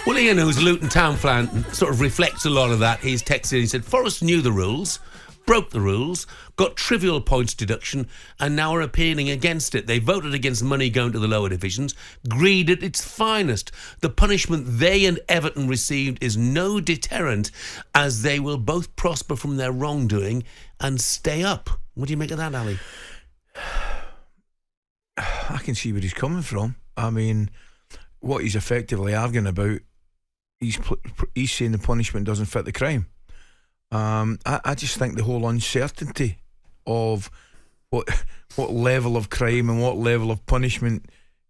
Well, Ian, who's a Luton Town fan, sort of reflects a lot of that. He's texted, he said, Forest knew the rules, broke the rules, got trivial points deduction, and now are appealing against it. They voted against money going to the lower divisions, greed at its finest. The punishment they and Everton received is no deterrent, as they will both prosper from their wrongdoing and stay up. What do you make of that, Ali? I can see where he's coming from. I mean, what he's effectively arguing about, he's saying the punishment doesn't fit the crime. I just think the whole uncertainty of what level of crime and what level of punishment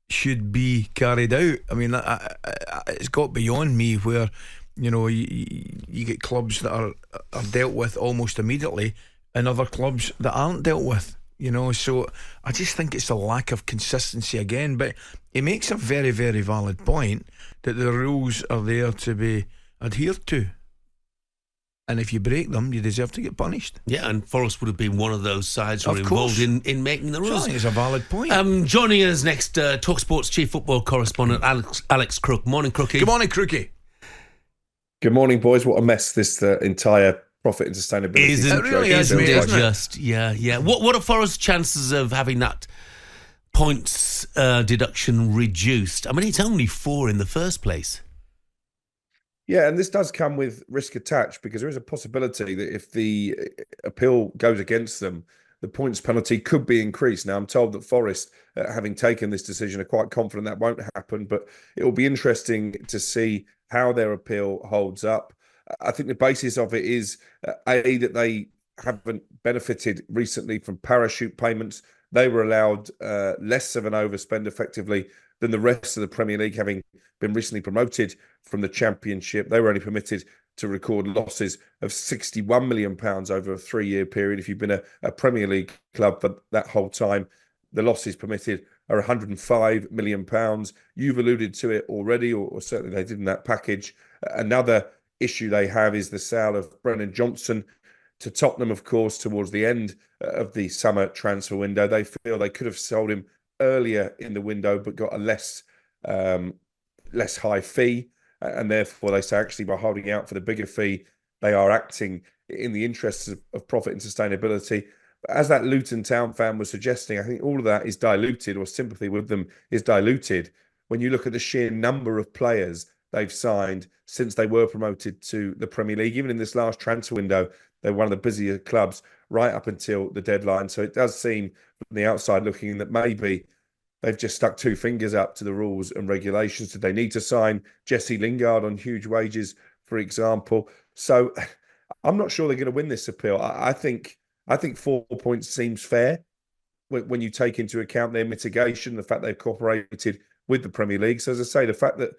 should be carried out. I mean, it's got beyond me where, you know, you get clubs that are dealt with almost immediately and other clubs that aren't dealt with. You know, so I just think it's a lack of consistency again. But he makes a very, very valid point that the rules are there to be adhered to. And if you break them, you deserve to get punished. Yeah, and Forest would have been one of those sides who were involved in making the rules. I think it's a valid point. Joining us next, talkSPORT's chief football correspondent, Alex Crook. Morning, Crookie. Good morning, Crookie. Good morning, boys. What a mess this entire profit and sustainability situation. It really is, mate, isn't it? Just, yeah. What are Forest's chances of having that points deduction reduced? I mean, it's only 4 in the first place. Yeah, and this does come with risk attached, because there is a possibility that if the appeal goes against them, the points penalty could be increased. Now, I'm told that Forest, having taken this decision, are quite confident that won't happen, but it will be interesting to see how their appeal holds up. I think the basis of it is, that they haven't benefited recently from parachute payments. They were allowed less of an overspend effectively than the rest of the Premier League, having been recently promoted from the Championship. They were only permitted to record losses of £61 million over a 3-year period. If you've been a Premier League club for that whole time, the losses permitted are £105 million. You've alluded to it already, or certainly they did in that package. Another issue they have is the sale of Brennan Johnson to Tottenham, of course, towards the end of the summer transfer window. They feel they could have sold him earlier in the window, but got a less high fee, and therefore they say actually by holding out for the bigger fee, they are acting in the interests of profit and sustainability. But as that Luton Town fan was suggesting, I think all of that is diluted, or sympathy with them is diluted, when you look at the sheer number of players they've signed since they were promoted to the Premier League. Even in this last transfer window, they're one of the busier clubs right up until the deadline. So it does seem from the outside looking that maybe they've just stuck 2 fingers up to the rules and regulations. Did they need to sign Jesse Lingard on huge wages, for example? So I'm not sure they're going to win this appeal. I think 4 points seems fair when you take into account their mitigation, the fact they've cooperated with the Premier League. So as I say, the fact that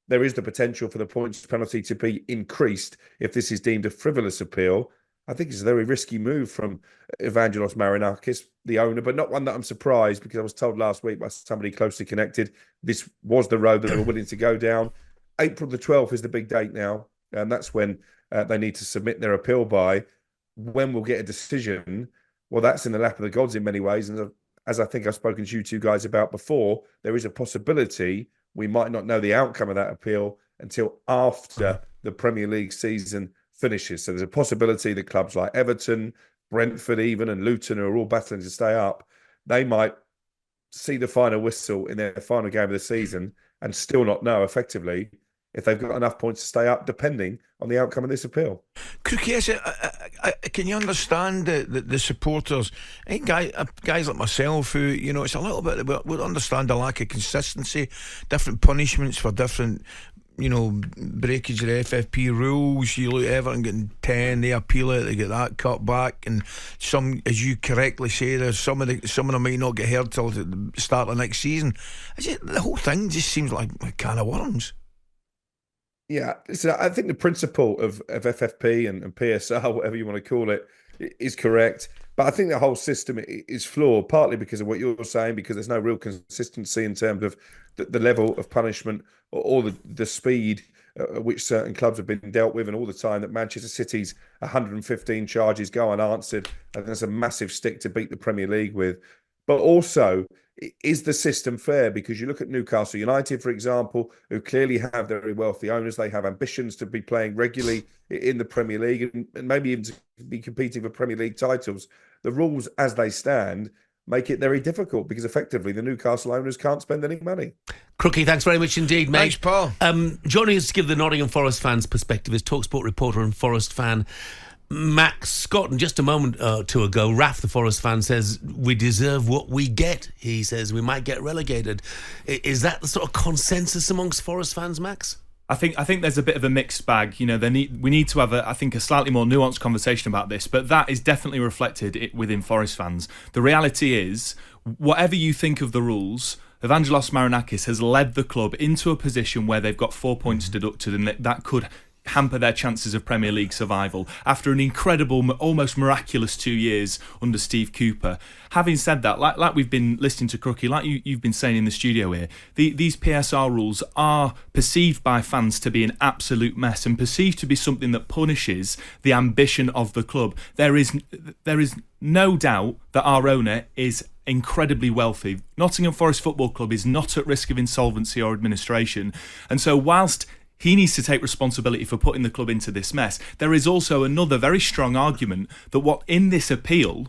there is the potential for the points penalty to be increased if this is deemed a frivolous appeal, I think it's a very risky move from Evangelos Marinakis, the owner, but not one that I'm surprised, because I was told last week by somebody closely connected this was the road that they were willing to go down. April the 12th is the big date now, and that's when they need to submit their appeal by. When we'll get a decision, well, that's in the lap of the gods in many ways. And as I think I've spoken to you two guys about before, there is a possibility we might not know the outcome of that appeal until after the Premier League season finishes. So there's a possibility that clubs like Everton, Brentford even, and Luton, who are all battling to stay up, they might see the final whistle in their final game of the season and still not know effectively if they've got enough points to stay up, depending on the outcome of this appeal. Yes, can you understand the supporters? I think guys like myself who, you know, it's a little bit, would understand the lack of consistency, different punishments for different, you know, breakage of the FFP rules. You look at Everton getting 10, they appeal it, they get that cut back, and some, as you correctly say, there's some of them might not get heard till the start of next season. The whole thing just seems like a can of worms. Yeah, so I think the principle of FFP and PSR, whatever you want to call it, is correct. But I think the whole system is flawed, partly because of what you're saying, because there's no real consistency in terms of the level of punishment or the speed at which certain clubs have been dealt with, and all the time that Manchester City's 115 charges go unanswered. And there's a massive stick to beat the Premier League with. But also, is the system fair? Because you look at Newcastle United, for example, who clearly have very wealthy owners. They have ambitions to be playing regularly in the Premier League and maybe even to be competing for Premier League titles. The rules as they stand make it very difficult because effectively the Newcastle owners can't spend any money. Crookie, thanks very much indeed, mate. Thanks, Paul. Joining us to give the Nottingham Forest fans' perspective is talkSPORT reporter and Forest fan Max Scott. And just a moment or two ago, Raf, the Forest fan, says we deserve what we get. He says we might get relegated. Is that the sort of consensus amongst Forest fans, Max? I think there's a bit of a mixed bag. We need to have a slightly more nuanced conversation about this, but that is definitely reflected within Forest fans. The reality is, whatever you think of the rules, Evangelos Marinakis has led the club into a position where they've got 4 points deducted, and that could hamper their chances of Premier League survival after an incredible, almost miraculous 2 years under Steve Cooper. Having said that, like we've been listening to Crookie, like you've been saying in the studio here, these PSR rules are perceived by fans to be an absolute mess and perceived to be something that punishes the ambition of the club. There is no doubt that our owner is incredibly wealthy. Nottingham Forest Football Club is not at risk of insolvency or administration, and so whilst he needs to take responsibility for putting the club into this mess, there is also another very strong argument that what in this appeal,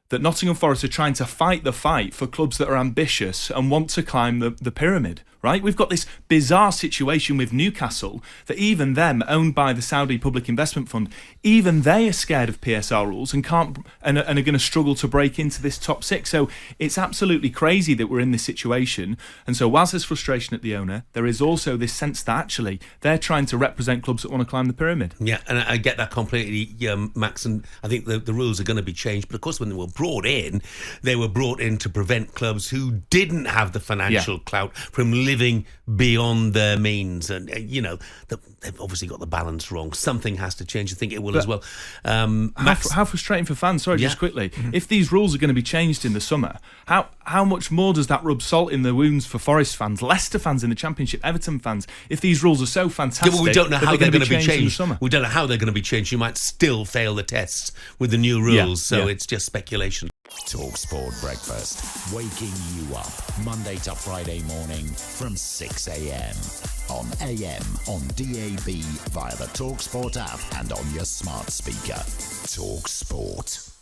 that Nottingham Forest are trying to fight the fight for clubs that are ambitious and want to climb the pyramid, right? We've got this bizarre situation with Newcastle that even them, owned by the Saudi Public Investment Fund, even they are scared of PSR rules and are going to struggle to break into this top six. So it's absolutely crazy that we're in this situation. And so whilst there's frustration at the owner, there is also this sense that actually they're trying to represent clubs that want to climb the pyramid. Yeah, and I get that completely, Max, and I think the rules are going to be changed. But of course, when they were brought in to prevent clubs who didn't have the financial clout from living beyond their means. And, they've obviously got the balance wrong. Something has to change. I think it will as well. Max, how frustrating for fans, just quickly, if these rules are going to be changed in the summer, how much more does that rub salt in the wounds for Forest fans, Leicester fans in the Championship, Everton fans, if these rules are so fantastic? Yeah, but we don't know how they're going to be changed. In the summer? We don't know how they're going to be changed. You might still fail the tests with the new rules, it's just speculation. talkSPORT Breakfast, waking you up Monday to Friday morning from 6 a.m. on AM, on DAB, via the talkSPORT app and on your smart speaker. talkSPORT.